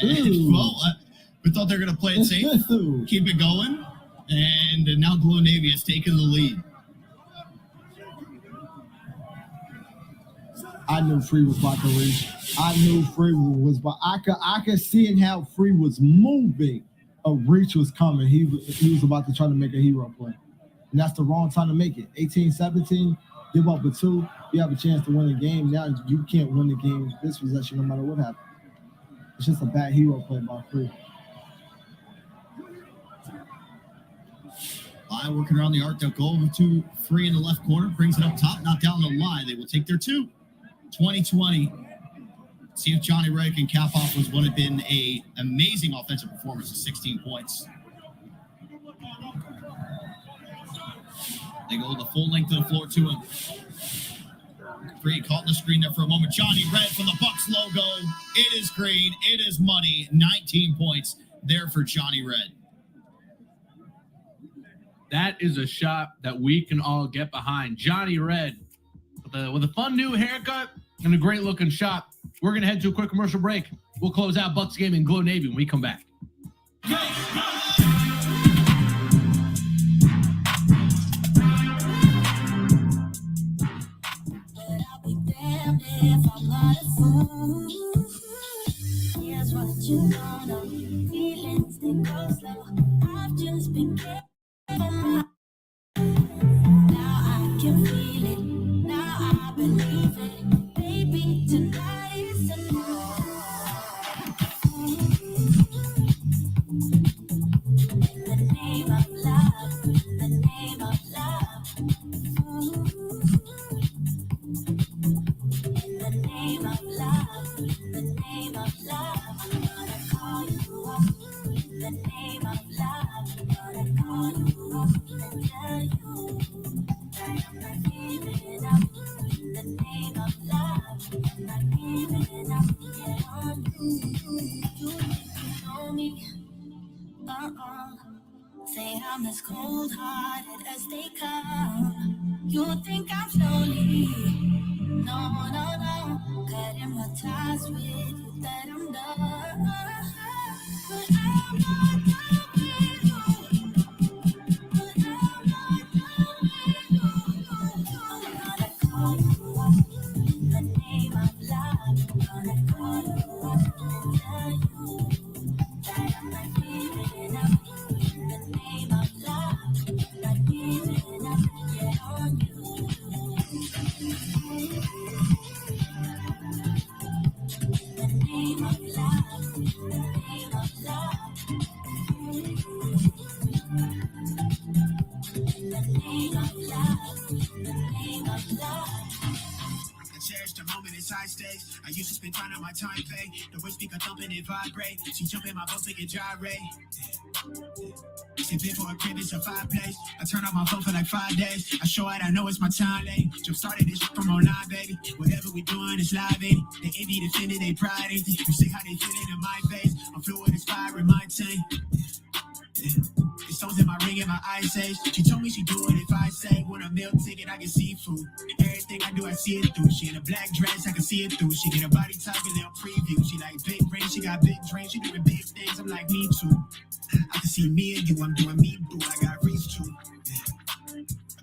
Well, we thought they were going to play it safe, keep it going. And now Glow Navy has taken the lead. I knew Free was about to reach. I knew Free was, but I could see in how Free was moving. A reach was coming. He was about to try to make a hero play, and that's the wrong time to make it. 18-17, give up a 2. You have a chance to win the game. Now you can't win the game with this possession no matter what happens. It's just a bad hero play by Free. Eye working around the arc. They'll go over to Free in the left corner. Brings it up top, not down the line. They will take their 2. 2020. See if Johnny Red can cap off what had been an amazing offensive performance of 16 points. They go the full length of the floor to him. Free caught in the screen there for a moment. Johnny Red from the Bucks logo. It is green. It is money. 19 points there for Johnny Red. That is a shot that we can all get behind. Johnny Red with a fun new haircut and a great looking shot. We're going to head to a quick commercial break. We'll close out Bucks game in Glow Navy when we come back. If I'm not a fool, here's what you don't know. Feelings, they go slow. I've just been careful. Now I can feel it. Now I believe it. Baby, tonight is the night. In the name of love, the name of love. In the name of love, the name of love, I'm gonna call you up. In the name of love, I'm gonna call you up and tell you that I'm not giving up. In the name of love, I'm not giving up. Yeah, on you know me. Say I'm as cold-hearted as they come. You think I'm slowly? No, no, no. Cutting my ties with you, that I'm done. But I'm not done with you. But I'm not done with you. I'm gonna call you up in the name of love. I'm gonna call you up and tell you that I'm not giving up. In the name of love, I'm not giving up. Yeah, on you. The name of love, the name of love. The name of love, the name of love. I cherish the moment, it's high stakes. I used to spend time on my time pay. The way speaker thumping and vibrate. She jump in my boat, make it gyrate. Sit for a crib, it's a fireplace. I turn off my phone for like 5 days. I show it, I know it's my time late. Jump started this shit from online, baby. Whatever we doing, it's live, baby. They envy, defending, they pride, ain't they? You see how they feel it in my face. I'm fluid, inspiring my team. The stones in my ring and my eyes age. She told me she do it if I say want a meal ticket, I get seafood. Everything I do, I see it through. She in a black dress, I can see it through. She get a body type, a little preview. She like big brain, she got big dreams. She doing big things, I'm like me too. I can see me and you, I'm doing me, boo. I got reach too.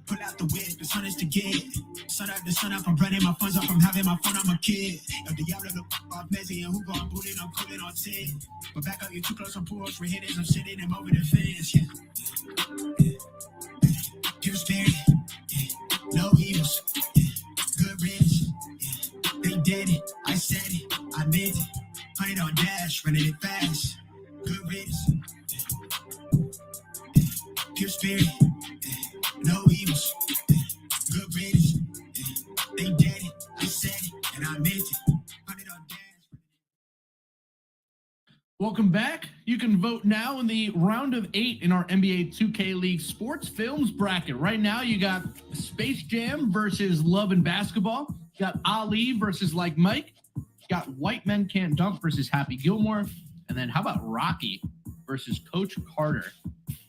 Pull out the whip, the sun is to get. Sun up, the sun up, I'm running my funds up, I'm having my fun, I'm a kid. If the y'all look off messy and who gon' boot it, I'm cooling on 10. But back up, you're too close, I'm push for hitters, I'm sitting them over the fence, yeah. Pure spirit, no evils, good riddance. They did it, I said it, I meant it. 100 on dash, running it fast, good riddance. Pure spirit, no evils, good riddance. They did it, I said it, and I meant it. 100 on dash. Welcome back. You can vote now in the round of 8 in our NBA 2K League Sports Films bracket. Right now, you got Space Jam versus Love and Basketball. You got Ali versus Like Mike. You got White Men Can't Dunk versus Happy Gilmore. And then how about Rocky versus Coach Carter?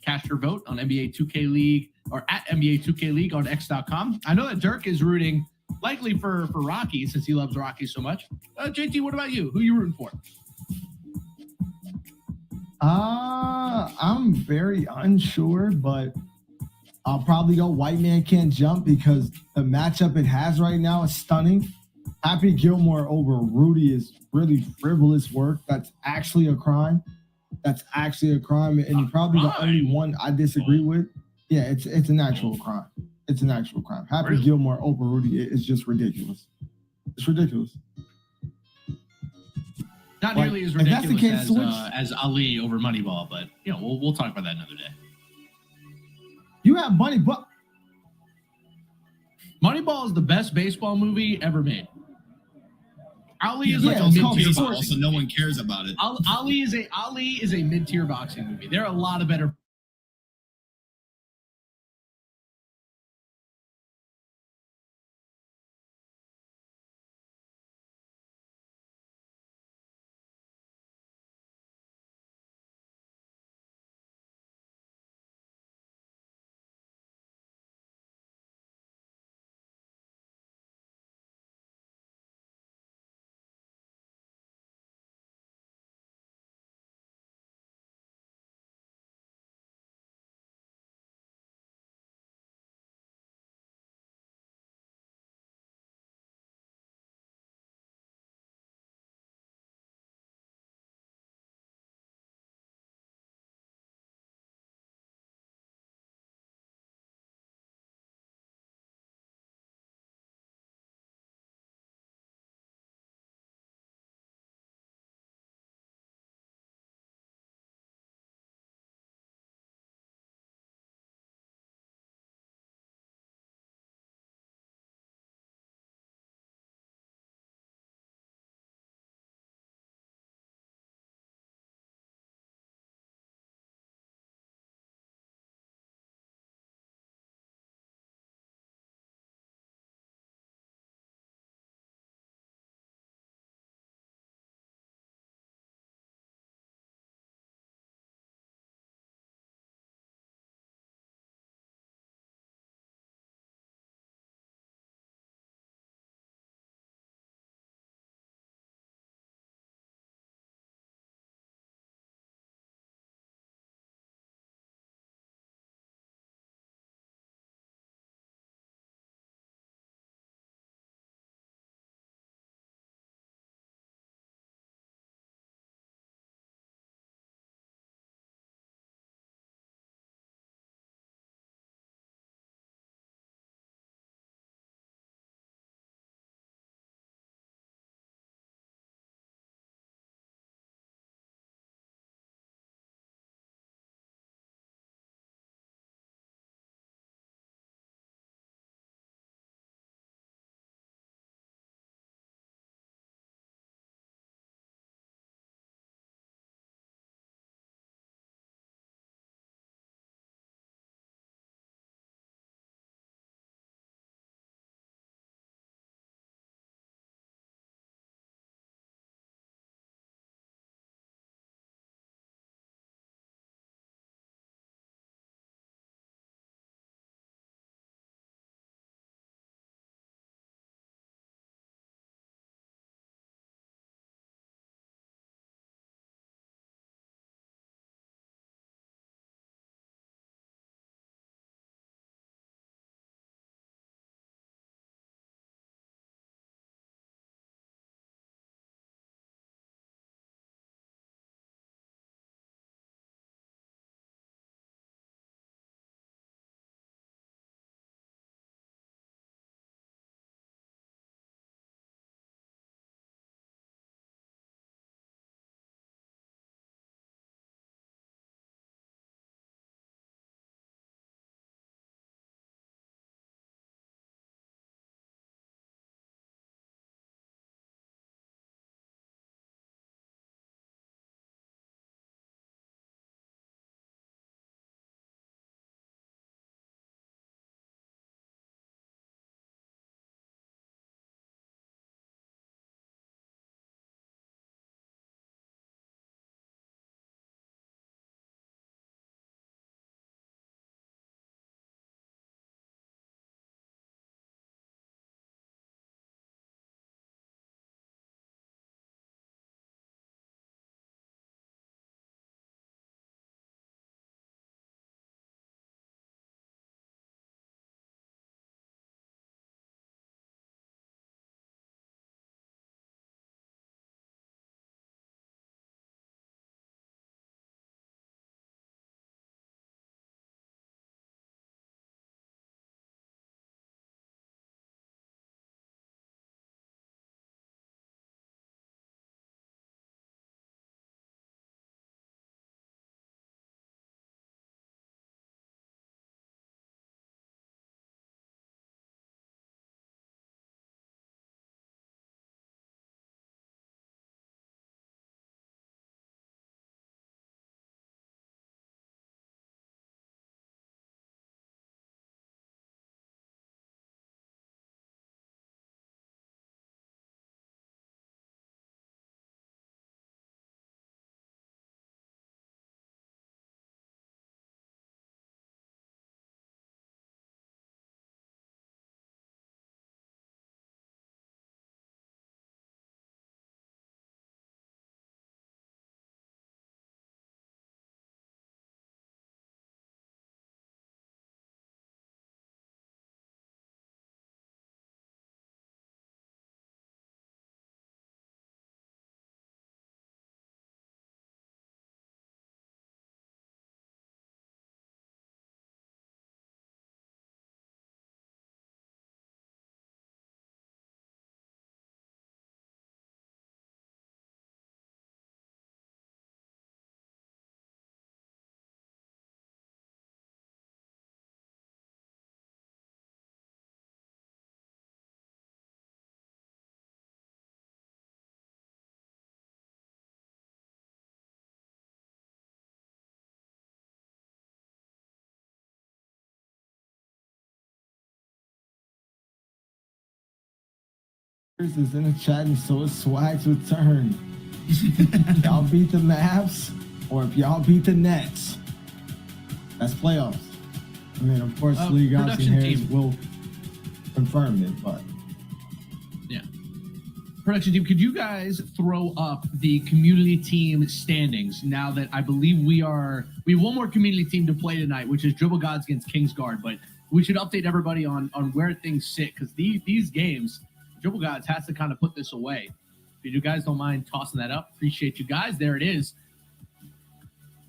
Cast your vote on NBA 2K League or at NBA 2K League on X.com. I know that Dirk is rooting likely for Rocky since he loves Rocky so much. JT, what about you? Who are you rooting for? I'm very unsure, but I'll probably go White Man Can't Jump because the matchup it has right now is stunning. Happy Gilmore over Rudy is really frivolous work. That's actually a crime. And you're probably the only one I disagree with. Yeah, it's an actual crime. It's an actual crime. Happy Really? Gilmore over Rudy is just ridiculous. It's ridiculous. Not Like, nearly as if that's the ridiculous case, as Ali over Moneyball, but we'll talk about that another day. You have money, but Moneyball is the best baseball movie ever made. Ali is like a it's called mid-tier baseball. boxing. Also, no one cares about it. Ali is a mid-tier boxing movie. There are a lot of better is in the chat, and so is Swag's return. Y'all beat the Mavs, or if y'all beat the Nets, that's playoffs. I mean, of course, Lee Gossett production Harris team. will confirm it, but Yeah. Production team, could you guys throw up the community team standings now that I believe we have one more community team to play tonight, which is Dribble Gods against Kingsguard, but we should update everybody on where things sit because these games, Dribble Gods has to kind of put this away. If you guys don't mind tossing that up, appreciate you guys. There it is.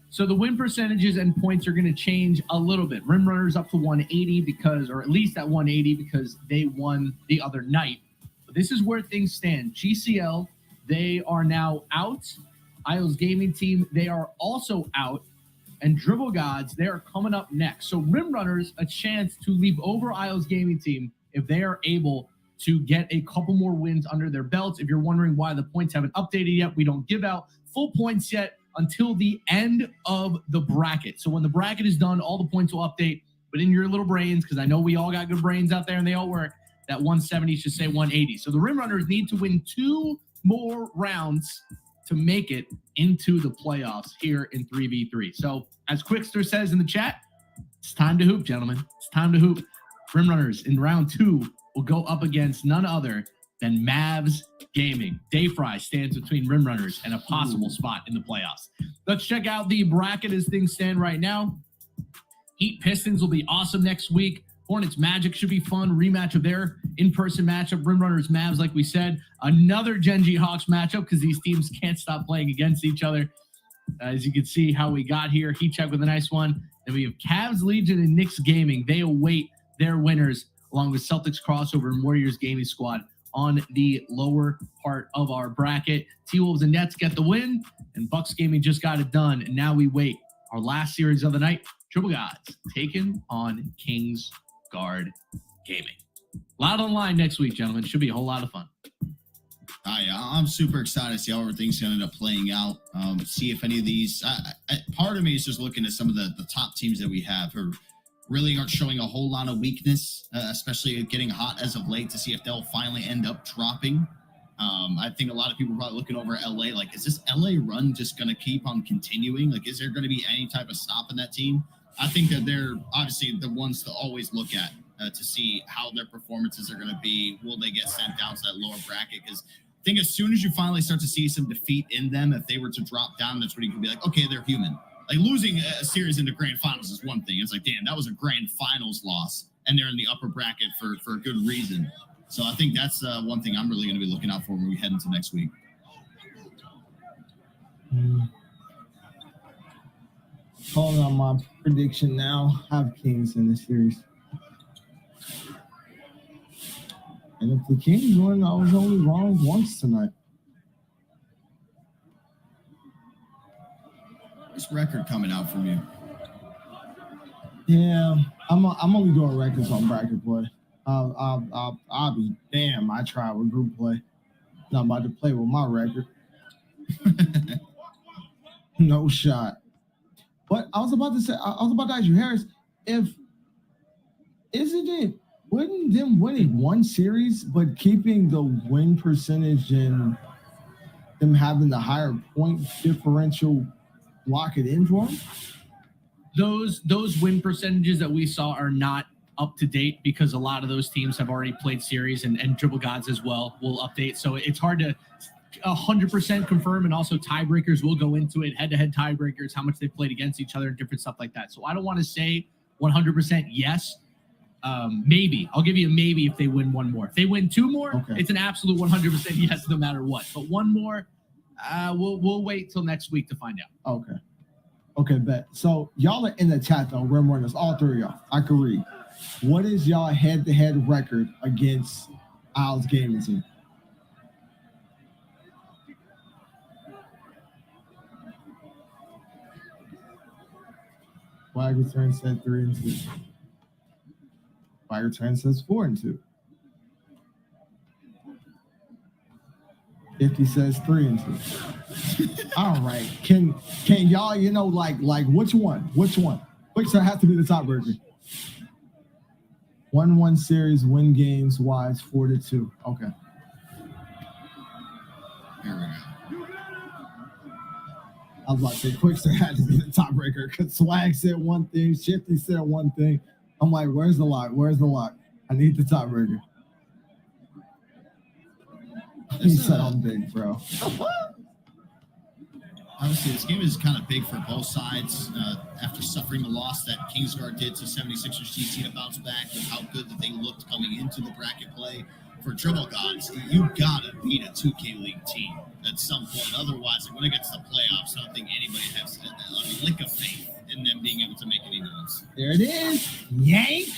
So the win percentages and points are going to change a little bit. Rim Runners up to 180 or at least at 180 because they won the other night. But this is where things stand. GCL, they are now out. Isles Gaming Team, they are also out. And Dribble Gods, they are coming up next. So Rim Runners, a chance to leap over Isles Gaming Team if they are able to get a couple more wins under their belts. If you're wondering why the points haven't updated yet, we don't give out full points yet until the end of the bracket. So when the bracket is done, all the points will update. But in your little brains, because I know we all got good brains out there and they all work, that 170 should say 180. So the Rim Runners need to win 2 more rounds to make it into the playoffs here in 3v3. So as Quickster says in the chat, it's time to hoop, gentlemen. It's time to hoop. Rim Runners in round 2 will go up against none other than Mavs Gaming. Dayfry stands between Rim Runners and a possible spot in the playoffs. Let's check out the bracket as things stand right now. Heat Pistons will be awesome next week. Hornets Magic should be fun. Rematch of their in-person matchup. Rim Runners Mavs, like we said. Another Genji Hawks matchup because these teams can't stop playing against each other. As you can see how we got here. Heat check with a nice one. Then we have Cavs Legion and Knicks Gaming. They await their winners along with Celtics Crossover and Warriors Gaming Squad on the lower part of our bracket. T-Wolves and Nets get the win, and Bucks Gaming just got it done. And now we wait our last series of the night. Dribble Gods taking on Kingsguard Gaming. A lot on the line next week, gentlemen. Should be a whole lot of fun. I'm super excited to see how everything's going to end up playing out. See if any of these. Part of me is just looking at some of the top teams that we have who really aren't showing a whole lot of weakness, especially getting hot as of late, to see if they'll finally end up dropping. I think a lot of people are probably looking over LA like, is this LA run just going to keep on continuing? Like, is there going to be any type of stop in that team? I think that they're obviously the ones to always look at to see how their performances are going to be. Will they get sent down to that lower bracket? Because I think as soon as you finally start to see some defeat in them, if they were to drop down, that's when you can be like, okay, they're human. Like, losing a series in the grand finals is one thing. It's like, damn, that was a grand finals loss, and they're in the upper bracket for a good reason. So I think that's one thing I'm really going to be looking out for when we head into next week. Calling on my prediction now, have Kings in the series. And if the Kings win, I was only wrong once tonight. This record coming out from you. Yeah, I'm only doing records on bracket play. I'll be damn. I tried with group play. Not about to play with my record. No shot. But I was about to ask you, Harris, wouldn't them winning one series but keeping the win percentage and them having the higher point differential lock it in for them? Those win percentages that we saw are not up to date because a lot of those teams have already played series, and Dribble Gods as well will update. So it's hard to 100% confirm, and also tiebreakers will go into it, head-to-head tiebreakers, how much they played against each other and different stuff like that. So I don't want to say 100% yes. Maybe. I'll give you a maybe if they win one more. If they win 2 more, okay, it's an absolute 100% yes no matter what. But one more, we'll wait till next week to find out. Okay, bet. So y'all are in the chat though, Rim Runners, all 3 of y'all. I can read. What is y'all head-to-head record against Isles Gaming Team? Swag return said 3-2. Swag return says 4-2. 50 says 3-2. All right. Can y'all, like which one? Which one has to be the tiebreaker? 1-1 series, win games wise, 4-2. Okay. Here we go. I was about to say, Quickster had to be the tiebreaker because Swag said one thing, Shifty said one thing. I'm like, where's the lock? Where's the lock? I need the tiebreaker. He said I'm big, bro. Obviously, this game is kind of big for both sides. After suffering the loss that Kingsguard did to 76ers GT to bounce back with how good that they looked coming into the bracket play. For Dribble Gods, you gotta beat a 2K League team at some point. Otherwise, like when it gets to the playoffs, I don't think anybody has a lick of faith in them being able to make any noise. There it is. Yank.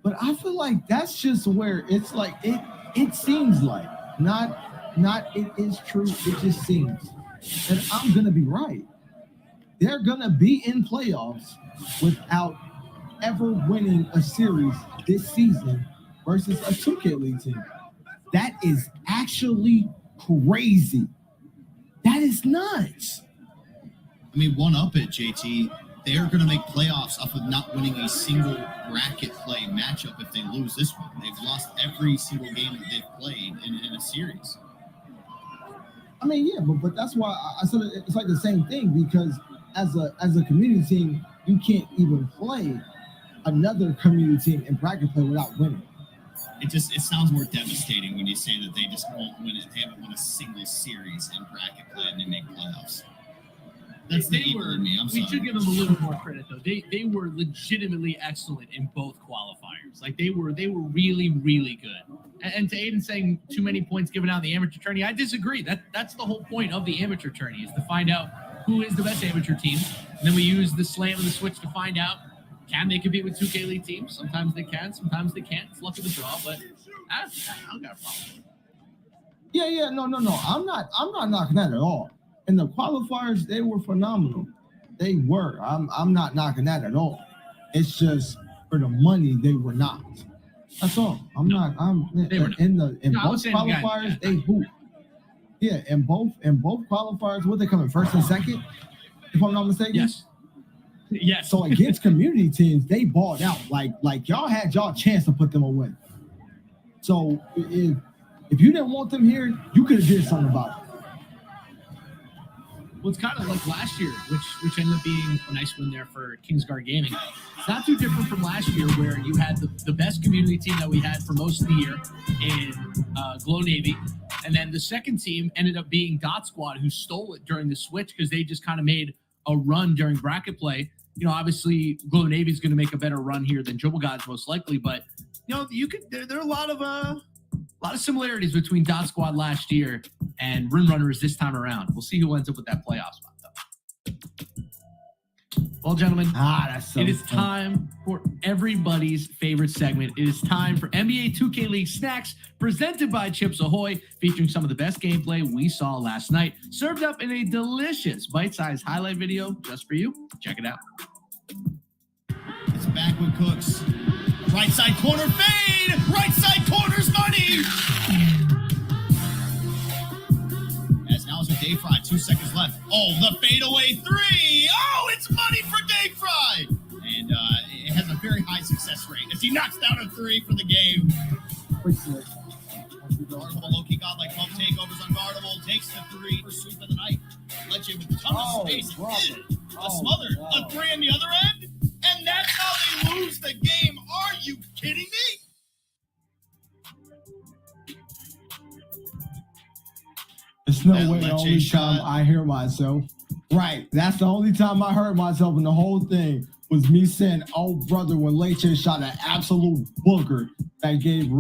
But I feel like that's just where it's like it seems like not it is true, it just seems. And I'm gonna be right. They're gonna be in playoffs without ever winning a series this season versus a 2K League team. That is actually crazy. That is nuts. I mean, one up it, JT. They are going to make playoffs off of not winning a single bracket play matchup if they lose this one. They've lost every single game that they've played in a series. I mean, yeah, but that's why I said it's like the same thing, because as a community team, you can't even play another community team in bracket play without winning. It sounds more devastating when you say that they just won't win it. They haven't won a single series in bracket play and they make playoffs. That's the evil in me. I'm sorry. We should give them a little more credit though. They were legitimately excellent in both qualifiers. Like they were really, really good. And to Aiden saying too many points given out in the amateur tourney, I disagree. That's the whole point of the amateur tourney, is to find out who is the best amateur team. And then we use the slam and the switch to find out, can they compete with 2K League teams? Sometimes they can, sometimes they can't. It's luck of the draw, but I don't got a problem. Yeah, no. I'm not knocking that at all. And the qualifiers, they were phenomenal. They were. I'm not knocking that at all. It's just for the money, they were not. That's all. In both qualifiers, they hoop. Yeah, in both qualifiers, what they come in first and second, if I'm not mistaken. Yes. Yes. So against community teams, they balled out. Like y'all had y'all chance to put them away. So if you didn't want them here, you could have did something about it. Well, it's kind of like last year, which ended up being a nice win there for Kingsguard Gaming. It's not too different from last year, where you had the best community team that we had for most of the year in Glow Navy. And then the second team ended up being Dot Squad, who stole it during the switch because they just kind of made a run during bracket play. You know, obviously, Glow Navy is going to make a better run here than Dribble Gods most likely, but you know, there are a lot of similarities between Dot Squad last year and Rim Runners this time around. We'll see who ends up with that playoff spot, though. Well, gentlemen, it is time for everybody's favorite segment. It is time for NBA 2K League Snacks, presented by Chips Ahoy, featuring some of the best gameplay we saw last night, served up in a delicious bite-sized highlight video just for you. Check it out. It's back with Cooks. Right side corner fade! Right side corner's money! As now is a Day Fry, 2 seconds left. Oh, the fadeaway three! Oh, it's money for Day Fry! And it has a very high success rate as he knocks down a three for the game. Unguardable, low-key godlike pump takeovers, unguardable, takes the three for sweep of the night. Legend with a ton of space. A smother, a three on the other end, and that's how they lose the game. Are you kidding me? It's no That way the Lecce only shot. time I hear myself. Right. That's the only time I heard myself in the whole thing was me saying, oh, brother, when Lecce shot an absolute booger that gave